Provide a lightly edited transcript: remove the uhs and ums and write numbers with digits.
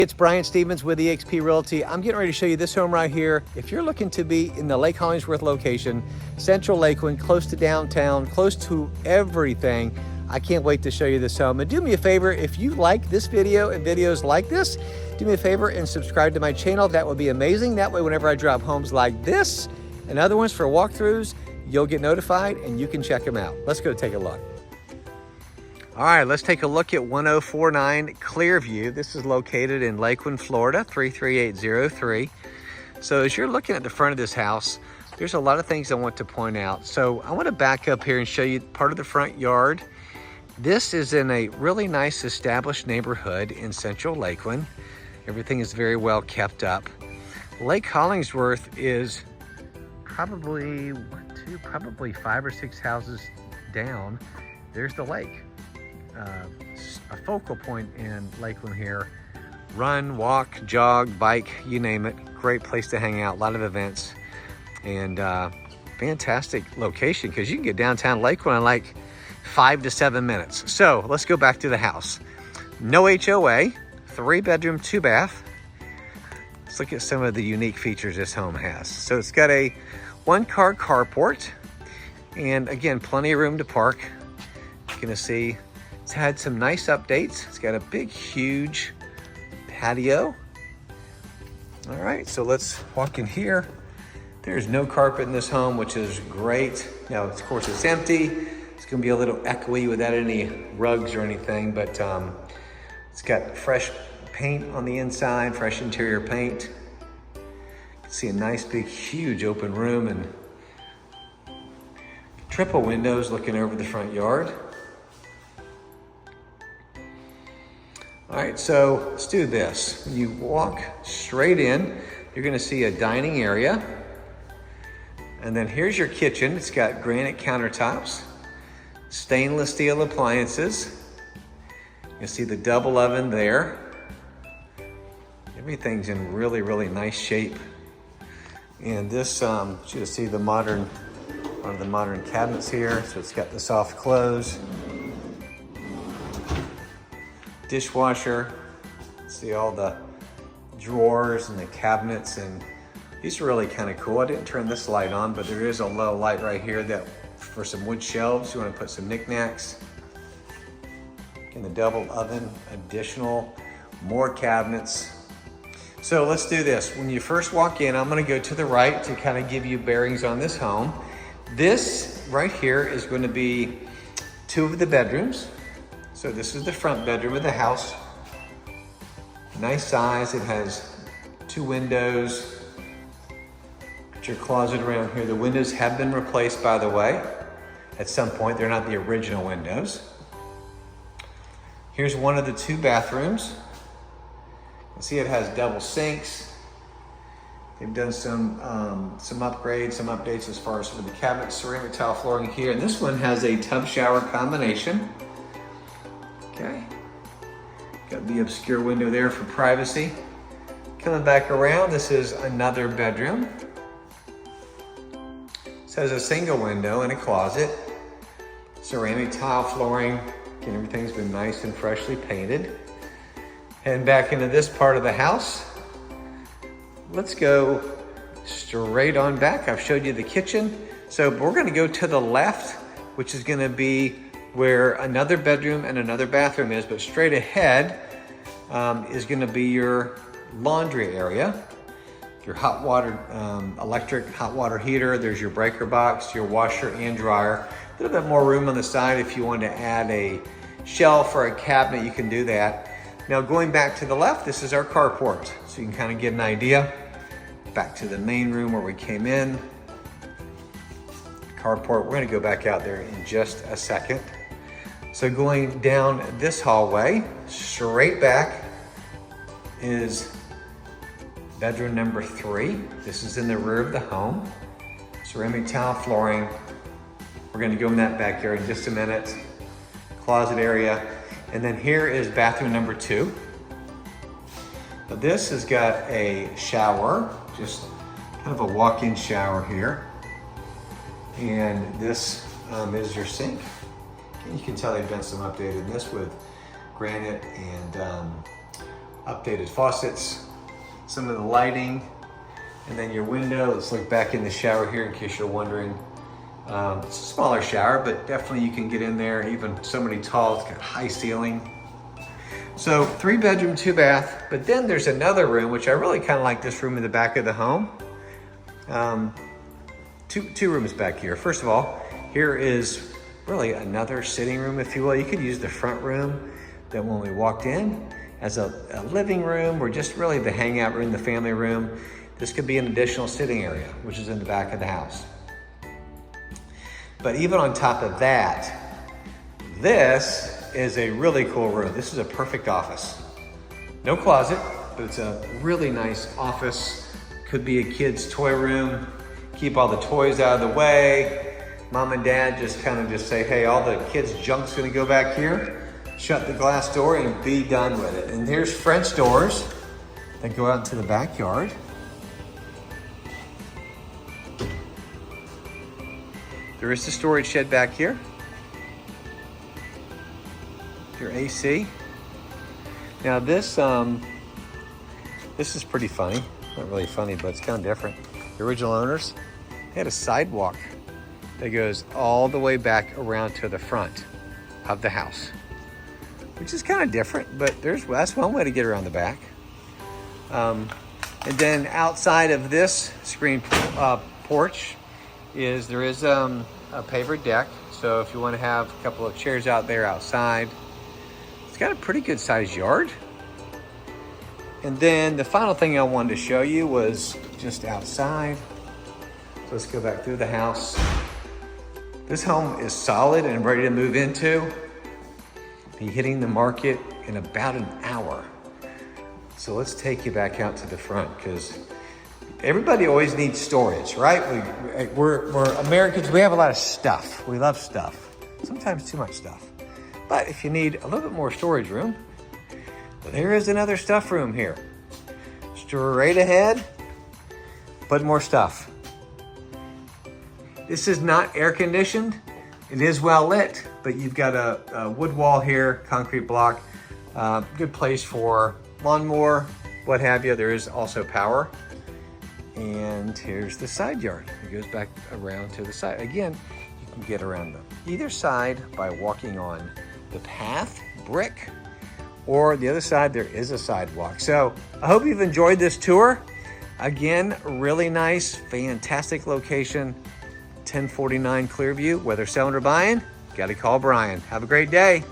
It's Brian Stevens with eXp Realty. I'm getting ready to show you this home right here. If you're looking to be in the Lake Hollingsworth location, central Lakeland, close to downtown, close to everything, I can't wait to show you this home. And do me a favor, if you like this video and videos like this, do me a favor and subscribe to my channel. That would be amazing. That way, whenever I drop homes like this and other ones for walkthroughs, you'll get notified and you can check them out. Let's go take a look. All right, let's take a look at 1049 Clearview. This is located in Lakeland, Florida, 33803. So as you're looking at the front of this house, there's a lot of things I want to point out. So I want to back up here and show you part of the front yard. This is in a really nice established neighborhood in central Lakeland. Everything is very well kept up. Lake Hollingsworth is probably probably 5 or 6 houses down. There's the lake. A focal point in Lakeland here. Run, walk, jog, bike, you name it. Great place to hang out, a lot of events. And fantastic location because you can get downtown Lakeland in like 5 to 7 minutes. So let's go back to the house. No HOA, 3-bedroom, 2-bath. Let's look at some of the unique features this home has. So it's got a 1-car carport, and again, plenty of room to park. You're gonna see it's had some nice updates. It's got a big, huge patio. All right, so let's walk in here. There's no carpet in this home, which is great. Now, of course, it's empty. It's gonna be a little echoey without any rugs or anything, but it's got fresh paint on the inside, fresh interior paint. You can see a nice, big, huge open room and triple windows looking over the front yard. All right, so let's do this. When you walk straight in, you're gonna see a dining area. And then here's your kitchen. It's got granite countertops, stainless steel appliances. You see the double oven there. Everything's in really, really nice shape. And this, you see the modern, one of the modern cabinets here. So it's got the soft close. Dishwasher. See all the drawers and the cabinets, and these are really kind of cool. I didn't turn this light on, but there is a low light right here that for some wood shelves. You want to put some knickknacks. In the double oven, additional, more cabinets. So let's do this. When you first walk in, I'm going to go to the right to kind of give you bearings on this home. This right here is going to be 2 of the bedrooms. So this is the front bedroom of the house. Nice size. It has 2 windows. Got your closet around here. The windows have been replaced, by the way. At some point, they're not the original windows. Here's one of the 2 bathrooms. You can see it has double sinks. They've done some upgrades, some updates as far as for the cabinets, ceramic tile flooring here. And this one has a tub shower combination. Okay, got the obscure window there for privacy. Coming back around, this is another bedroom. This has a single window and a closet. Ceramic tile flooring, and everything's been nice and freshly painted. Heading back into this part of the house. Let's go straight on back. I've showed you the kitchen. So we're gonna go to the left, which is gonna be where another bedroom and another bathroom is, but straight ahead is gonna be your laundry area, your hot water, electric hot water heater. There's your breaker box, your washer and dryer. A little bit more room on the side if you want to add a shelf or a cabinet, you can do that. Now going back to the left, this is our carport. So you can kind of get an idea. Back to the main room where we came in. Carport, we're gonna go back out there in just a second. So going down this hallway, straight back is bedroom number 3. This is in the rear of the home. Ceramic tile flooring. We're gonna go in that backyard in just a minute. Closet area. And then here is bathroom number 2. Now this has got a shower, just kind of a walk-in shower here. And this is your sink. And you can tell they've done some updated this with granite and updated faucets, some of the lighting, and then your window. Let's look back in the shower here in case you're wondering. It's a smaller shower, but definitely you can get in there. Even so many tall, it's got high ceiling. So 3 bedroom, 2 bath, but then there's another room, which I really kind of like this room in the back of the home. Two rooms back here. First of all, here is really another sitting room, if you will. You could use the front room that when we walked in as a living room, or just really the hangout room, the family room. This could be an additional sitting area, which is in the back of the house. But even on top of that, this is a really cool room. This is a perfect office. No closet, but it's a really nice office. Could be a kid's toy room. Keep all the toys out of the way. Mom and dad just kind of just say, hey, all the kids' junk's gonna go back here. Shut the glass door and be done with it. And here's French doors that go out into the backyard. There is the storage shed back here. Your AC. Now this is pretty funny. Not really funny, but it's kind of different. The original owners had a sidewalk that goes all the way back around to the front of the house, which is kind of different, but that's one way to get around the back. And then outside of this screen porch there is a pavered deck. So if you want to have a couple of chairs out there outside, it's got a pretty good sized yard. And then the final thing I wanted to show you was just outside. So let's go back through the house. This home is solid and ready to move into. Be hitting the market in about an hour. So let's take you back out to the front, because everybody always needs storage, right? We're Americans, we have a lot of stuff. We love stuff, sometimes too much stuff. But if you need a little bit more storage room, there is another stuff room here. Straight ahead, but more stuff. This is not air conditioned. It is well lit, but you've got a wood wall here, concrete block. Good place for lawnmower, what have you. There is also power. And here's the side yard. It goes back around to the side. Again, you can get around either side by walking on the path, brick, or the other side, there is a sidewalk. So I hope you've enjoyed this tour. Again, really nice, fantastic location, 1049 Clearview. Whether selling or buying, got to call Brian. Have a great day.